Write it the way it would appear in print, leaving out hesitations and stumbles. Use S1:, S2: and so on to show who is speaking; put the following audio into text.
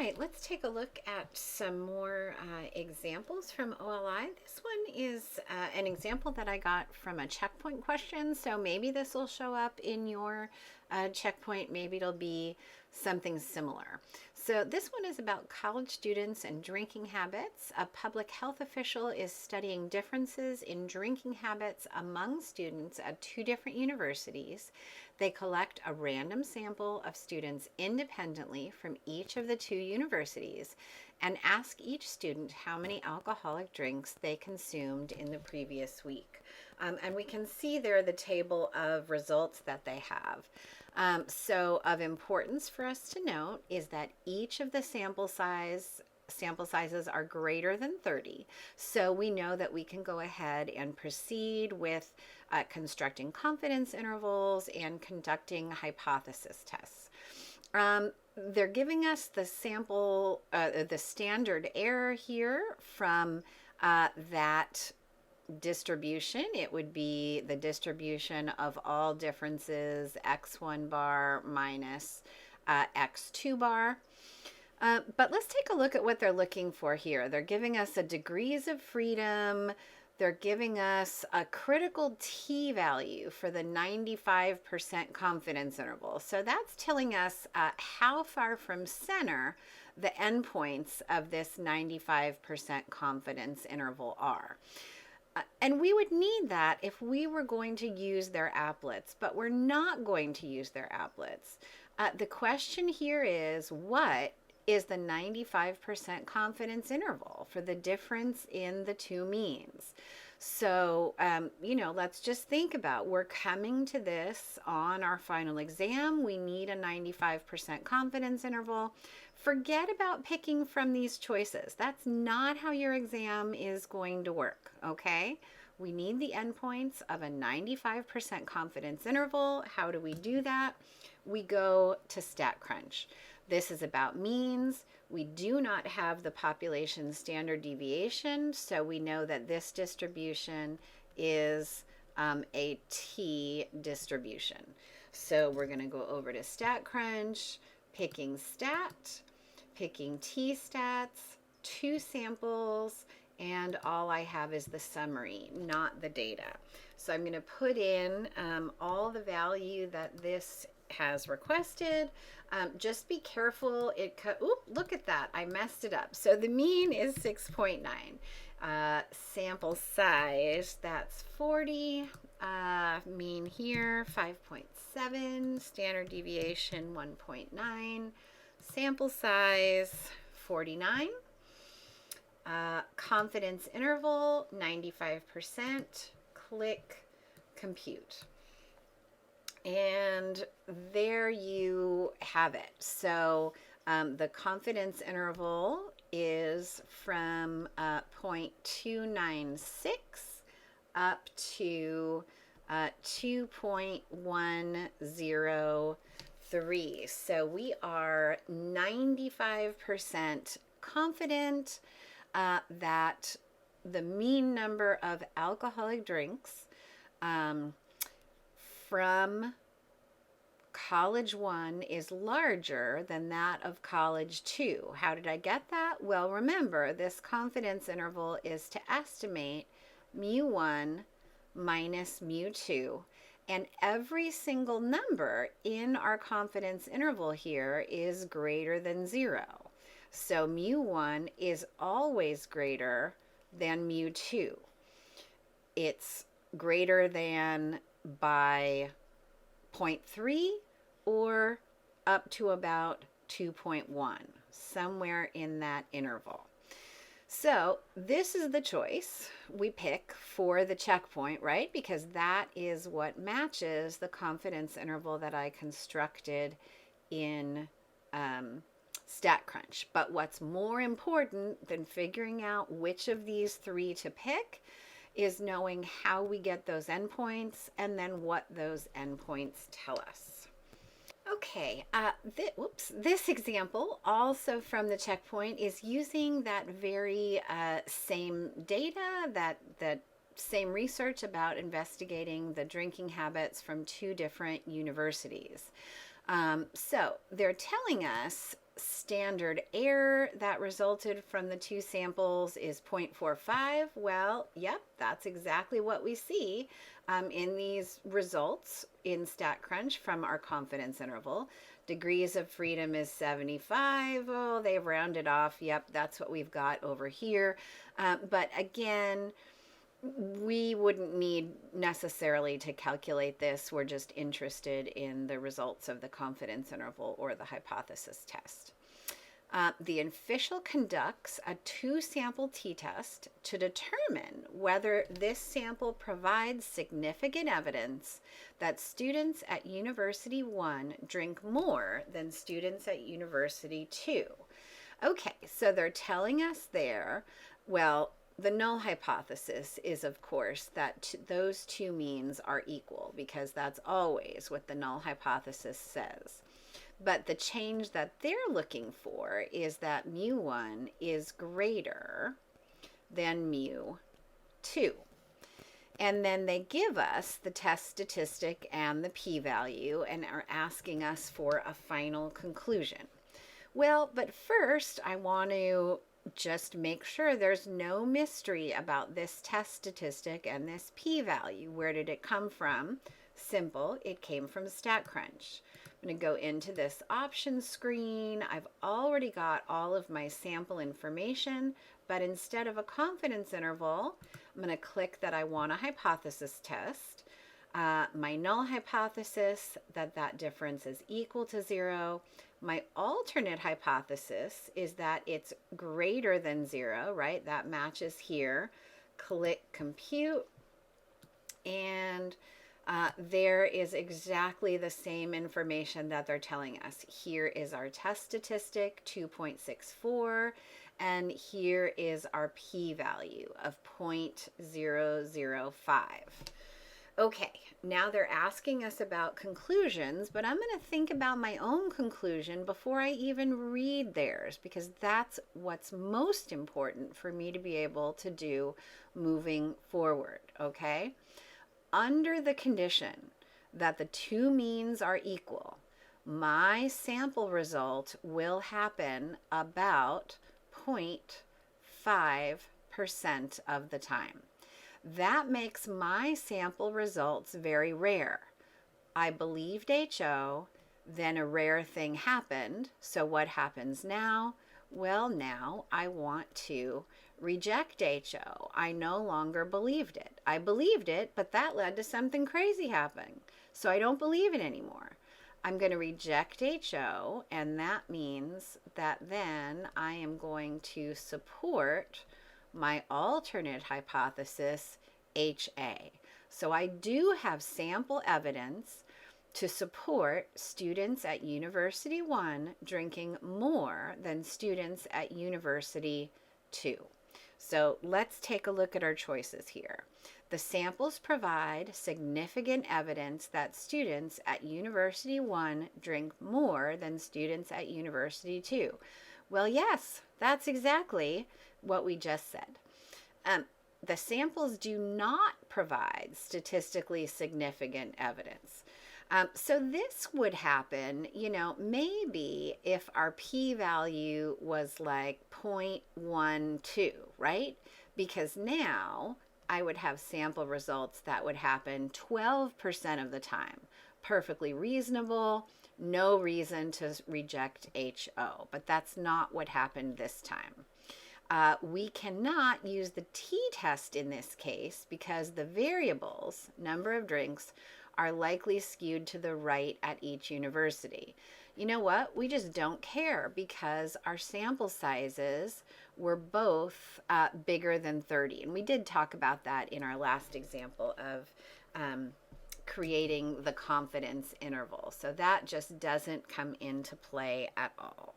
S1: right, let's take a look at some more examples from OLI. This one is an example that I got from a checkpoint question, so maybe this will show up in your checkpoint. Maybe it'll be something similar. So this one is about college students and drinking habits. A public health official is studying differences in drinking habits among students at two different universities. They collect a random sample of students independently from each of the two universities and ask each student how many alcoholic drinks they consumed in the previous week. And we can see there the table of results that they have. So of importance for us to note is that each of the sample sizes are greater than 30. So we know that we can go ahead and proceed with constructing confidence intervals and conducting hypothesis tests. They're giving us the sample, the standard error here from that distribution. It would be the distribution of all differences x1 bar minus x2 bar. But let's take a look at what they're looking for here. They're giving us a degrees of freedom. They're giving us a critical T value for the 95% confidence interval. So that's telling us how far from center the endpoints of this 95% confidence interval are. And we would need that if we were going to use their applets, but we're not going to use their applets. The question here is, what is the 95% confidence interval for the difference in the two means? So, let's just think about, we're coming to this on our final exam. We need a 95% confidence interval. Forget about picking from these choices. That's not how your exam is going to work, okay? We need the endpoints of a 95% confidence interval. How do we do that? We go to StatCrunch. This is about means. We do not have the population standard deviation, so we know that this distribution is a T distribution. So we're going to go over to StatCrunch, picking stat, picking T-stats, two samples, and all I have is the summary, not the data. So I'm going to put in all the value that this has requested. Just be careful. Look at that. I messed it up. So the mean is 6.9. Sample size, that's 40. Mean here, 5.7. Standard deviation, 1.9. Sample size, 49. Confidence interval, 95%. Click compute. And there you have it. So the confidence interval is from 0.296 up to 2.103. So we are 95% confident that the mean number of alcoholic drinks from college 1 is larger than that of college 2. How did I get that? Well, remember, this confidence interval is to estimate mu1 minus mu2, and every single number in our confidence interval here is greater than 0. So mu1 is always greater than mu2. It's greater than by 0.3 or up to about 2.1, somewhere in that interval. So this is the choice we pick for the checkpoint, right? Because that is what matches the confidence interval that I constructed in StatCrunch. But what's more important than figuring out which of these three to pick is knowing how we get those endpoints and then what those endpoints tell us. Okay, this example, also from the checkpoint, is using that very same data, that same research about investigating the drinking habits from two different universities. So they're telling us standard error that resulted from the two samples is 0.45. Well, yep, that's exactly what we see in these results in StatCrunch from our confidence interval. Degrees of freedom is 75. Oh, they've rounded off. Yep, that's what we've got over here. But again, we wouldn't need necessarily to calculate this. We're just interested in the results of the confidence interval or the hypothesis test. The official conducts a two-sample t-test to determine whether this sample provides significant evidence that students at University 1 drink more than students at University 2. Okay, so they're telling us there, well, the null hypothesis is, of course, that those two means are equal, because that's always what the null hypothesis says. But the change that they're looking for is that mu1 is greater than mu2. And then they give us the test statistic and the p-value and are asking us for a final conclusion. Well, but first I want to just make sure there's no mystery about this test statistic and this p-value. Where did it come from? Simple, it came from StatCrunch. I'm going to go into this options screen. I've already got all of my sample information, but instead of a confidence interval, I'm going to click that I want a hypothesis test. My null hypothesis, that difference is equal to 0. My alternate hypothesis is that it's greater than 0, right? That matches here. Click compute, and there is exactly the same information that they're telling us. Here is our test statistic, 2.64, and here is our p-value of 0.005. Okay, now they're asking us about conclusions, but I'm going to think about my own conclusion before I even read theirs, because that's what's most important for me to be able to do moving forward, okay? Under the condition that the two means are equal, my sample result will happen about 0.5% of the time. That makes my sample results very rare. I believed HO, then a rare thing happened. So what happens now? Well, now I want to reject HO. I no longer believed it. I believed it, but that led to something crazy happening. So I don't believe it anymore. I'm going to reject HO, and that means that then I am going to support my alternate hypothesis, HA. So I do have sample evidence to support students at University 1 drinking more than students at University 2. So let's take a look at our choices here. The samples provide significant evidence that students at University 1 drink more than students at University 2. Well, yes, that's exactly what we just said. The samples do not provide statistically significant evidence. So this would happen, maybe if our p-value was like 0.12, right? Because now I would have sample results that would happen 12% of the time. Perfectly reasonable, no reason to reject HO, but that's not what happened this time. We cannot use the t-test in this case because the variables, number of drinks, are likely skewed to the right at each university. You know what? We just don't care because our sample sizes were both bigger than 30. And we did talk about that in our last example of creating the confidence interval. So that just doesn't come into play at all.